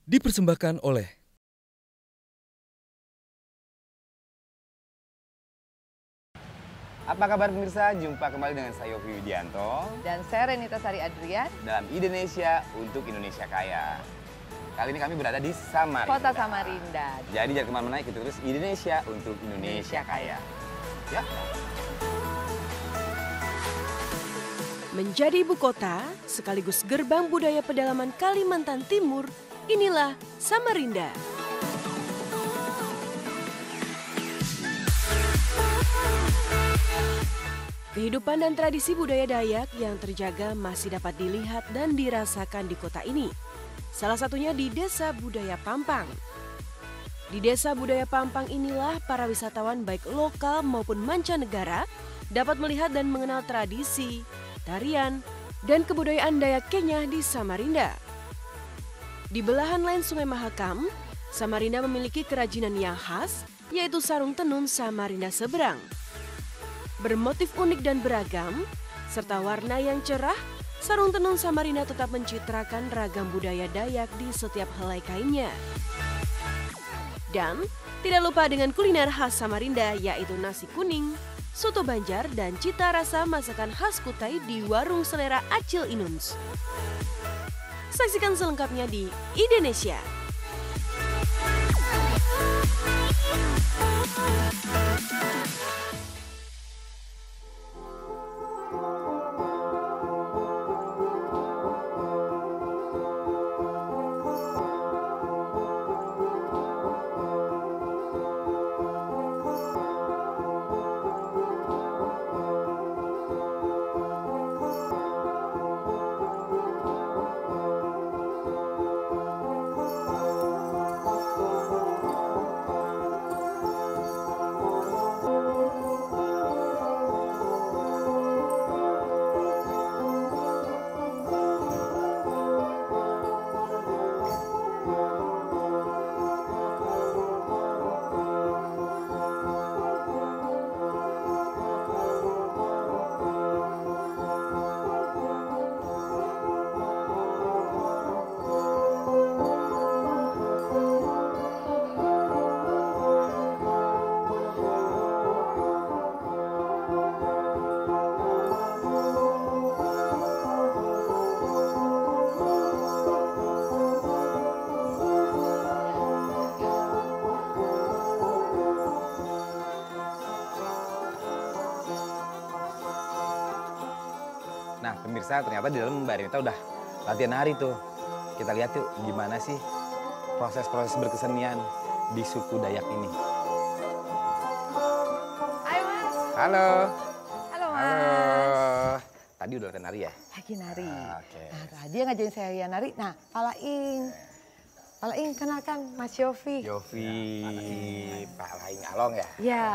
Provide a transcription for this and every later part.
Dipersembahkan oleh Apa kabar pemirsa? Jumpa kembali dengan saya Yofi Widianto dan saya Renita Sari Adrian, dalam Indonesia untuk Indonesia Kaya. Kali ini kami berada di Samarinda. Kota Samarinda. Jadi jangan kemana-mana, ikuti terus Indonesia untuk Indonesia Kaya. Ya. Menjadi ibu kota sekaligus gerbang budaya pedalaman Kalimantan Timur, inilah Samarinda. Kehidupan dan tradisi budaya Dayak yang terjaga masih dapat dilihat dan dirasakan di kota ini. Salah satunya di Desa Budaya Pampang. Di Desa Budaya Pampang inilah para wisatawan baik lokal maupun mancanegara dapat melihat dan mengenal tradisi, tarian, dan kebudayaan Dayak Kenya di Samarinda. Di belahan lain Sungai Mahakam, Samarinda memiliki kerajinan yang khas, yaitu sarung tenun Samarinda Seberang. Bermotif unik dan beragam, serta warna yang cerah, sarung tenun Samarinda tetap mencitrakan ragam budaya Dayak di setiap helai kainnya. Dan tidak lupa dengan kuliner khas Samarinda, yaitu nasi kuning, soto Banjar, dan cita rasa masakan khas Kutai di Warung Selera Acil Inuns. Saksikan selengkapnya di Indonesia. Nah pemirsa, ternyata di dalam Mbak Renita udah latihan nari tuh. Kita lihat yuk gimana sih proses-proses berkesenian di suku Dayak ini. Ayo Mas. Halo. Halo Mas. Halo. Tadi udah latihan nari ya? Lagi nari. Oke. Nah tadi yang ngajarin saya nari, nah Palaing. Palaing kenalkan Mas Yofi. Yofi, Pak Laing Along ya? Ya.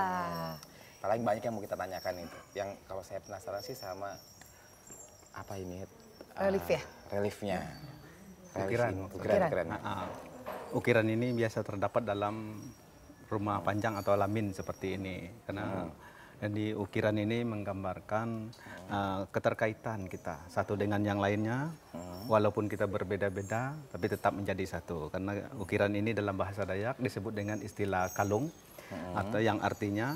Pak Laing banyak yang mau kita tanyakan itu. Yang kalau saya penasaran sih sama apa ini? Relief ya? Reliefnya. Ukiran. Ukiran. Ukiran ini biasa terdapat dalam rumah panjang atau lamin seperti ini. Karena di ukiran ini menggambarkan keterkaitan kita satu dengan yang lainnya. Walaupun kita berbeda-beda, tapi tetap menjadi satu. Karena ukiran ini dalam bahasa Dayak disebut dengan istilah kalung, atau yang artinya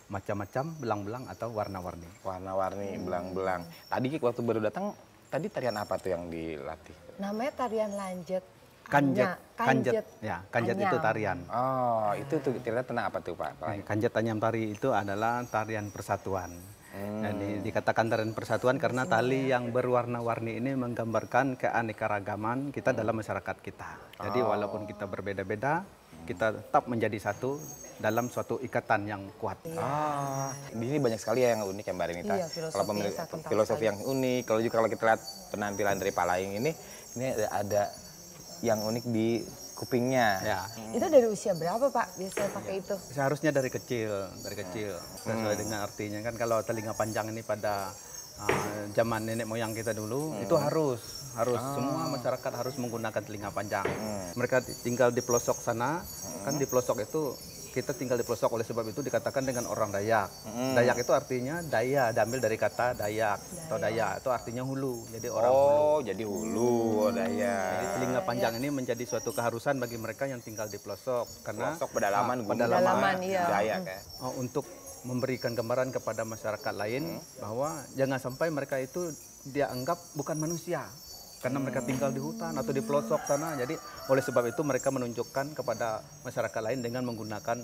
macam-macam, belang-belang atau warna-warni. Warna-warni, belang-belang. Tadi waktu baru datang, tadi tarian apa tuh yang dilatih? Namanya tarian lanjut. Kanjet. Kanjet. Ya, kanjet itu tarian. Oh, itu tuh cerita tentang apa tuh Pak? Kanjet Tanyam Tari itu adalah tarian persatuan. Dan dikatakan tarian persatuan karena tali yang berwarna-warni ini menggambarkan keanekaragaman kita dalam masyarakat kita. Jadi walaupun kita berbeda-beda, kita tetap menjadi satu dalam suatu ikatan yang kuat. Di sini banyak sekali ya yang unik ya Mbak Renita. Iya, kalau filosofi yang unik, kalau juga kalau kita lihat penampilan dari Pak Laing ini ada yang unik di kupingnya. Ya. Itu dari usia berapa Pak biasanya pakai itu? Seharusnya dari kecil, sesuai dengan artinya kan kalau telinga panjang ini pada zaman nenek moyang kita dulu itu harus semua masyarakat harus menggunakan telinga panjang. Mereka tinggal di pelosok sana, kan di pelosok itu kita tinggal di pelosok, oleh sebab itu dikatakan dengan orang Dayak. Dayak itu artinya daya, diambil dari kata Dayak atau daya itu artinya hulu. Jadi orang hulu. Oh, jadi hulu, Dayak. Jadi telinga panjang ini menjadi suatu keharusan bagi mereka yang tinggal di pelosok karena Pelosok pedalaman, gunung, pedalaman, iya. Dayak ya. untuk memberikan gambaran kepada masyarakat lain bahwa jangan sampai mereka itu dianggap bukan manusia karena mereka tinggal di hutan atau di pelosok sana. Jadi oleh sebab itu mereka menunjukkan kepada masyarakat lain dengan menggunakan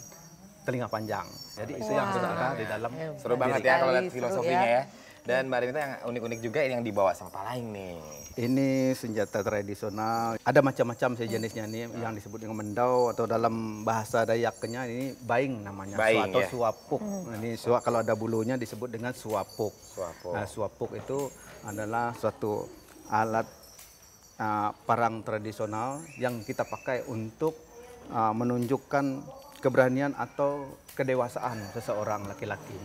telinga panjang. Jadi itu yang sudah ada di dalam. Seru banget diri ya kalau lihat Seru filosofinya ya. ya. Dan Mbak Rinita yang unik-unik juga ini yang dibawa sama Palaing nih. Ini senjata tradisional. Ada macam-macam sejenisnya nih yang disebut dengan mendau atau dalam bahasa Dayaknya ini baing namanya. Baing, Atau ya. suapuk. Ini kalau ada bulunya disebut dengan suapuk. Suapuk. Nah, suapuk itu adalah suatu alat parang tradisional yang kita pakai untuk menunjukkan keberanian atau kedewasaan seseorang laki-laki.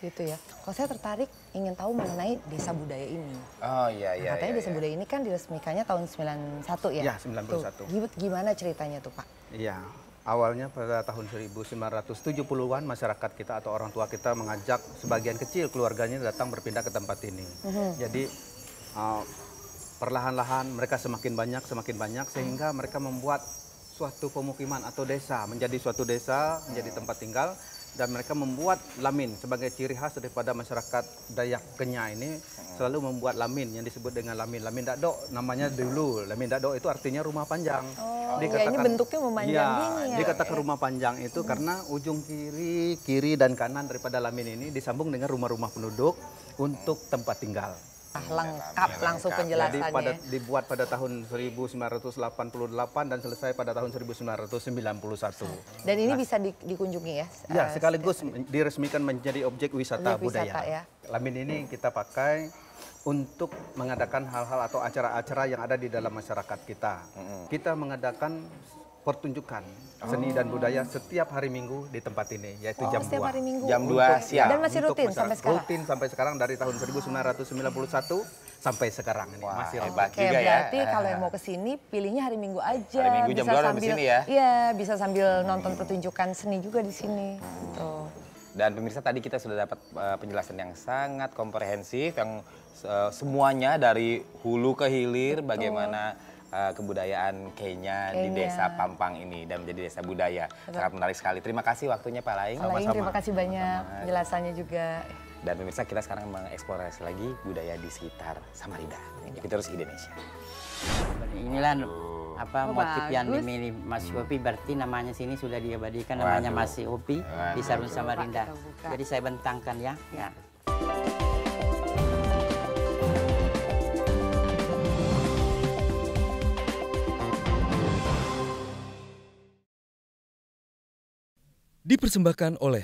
Gitu ya. Kalau saya tertarik ingin tahu mengenai desa budaya ini. Oh iya iya. Katanya iya, desa iya. budaya ini kan diresmikannya tahun 91 ya? Ya, 91. Tuh, gimana ceritanya tuh Pak? Iya, awalnya pada tahun 1970-an masyarakat kita atau orang tua kita mengajak sebagian kecil keluarganya datang berpindah ke tempat ini. Jadi perlahan-lahan mereka semakin banyak sehingga mereka membuat suatu pemukiman atau desa, menjadi suatu desa, menjadi tempat tinggal. Dan mereka membuat lamin sebagai ciri khas daripada masyarakat Dayak Kenya ini selalu membuat lamin yang disebut dengan lamin. Lamin Dakdo namanya dulu. Lamin Dakdo itu artinya rumah panjang. Oh iya, ini bentuknya memanjang gini ya. Dikatakan rumah panjang itu karena ujung kiri dan kanan daripada lamin ini disambung dengan rumah-rumah penduduk untuk tempat tinggal. Lengkap langsung Jadi penjelasannya. dibuat pada tahun 1988 dan selesai pada tahun 1991. Dan ini bisa dikunjungi ya? Ya, sekaligus diresmikan menjadi objek wisata Objek wisata, budaya. ya. Lamin ini kita pakai untuk mengadakan hal-hal atau acara-acara yang ada di dalam masyarakat kita. Kita mengadakan pertunjukan seni dan budaya setiap hari Minggu di tempat ini, yaitu jam 2. Setiap hari Minggu. Jam 2 siang. Dan masih Untuk rutin masyarakat. sampai sekarang? Rutin sampai sekarang dari tahun 1991 sampai sekarang ini. Wah, masih hebat. Oke, juga ya. berarti kalau yang mau ke sini pilihnya hari Minggu aja. Hari Minggu jam 2 di sini ya? Iya, bisa sambil nonton pertunjukan seni juga di sini. Tuh. Dan pemirsa tadi kita sudah dapat penjelasan yang sangat komprehensif yang semuanya dari hulu ke hilir bagaimana kebudayaan Kenya di desa Pampang ini dan menjadi desa budaya. Sangat menarik sekali. Terima kasih waktunya Pak Laing. Pak Laing, terima kasih banyak penjelasannya juga. Dan pemirsa kita sekarang mengeksplorasi lagi budaya di sekitar Samarinda. Kita terus Indonesia. Inilah motif yang bagus. dimilih Mas Yopi, berarti namanya sini sudah diabadikan, namanya Mas Yopi di Sarun Samarinda. Kita buka. Jadi saya bentangkan ya. Dipersembahkan oleh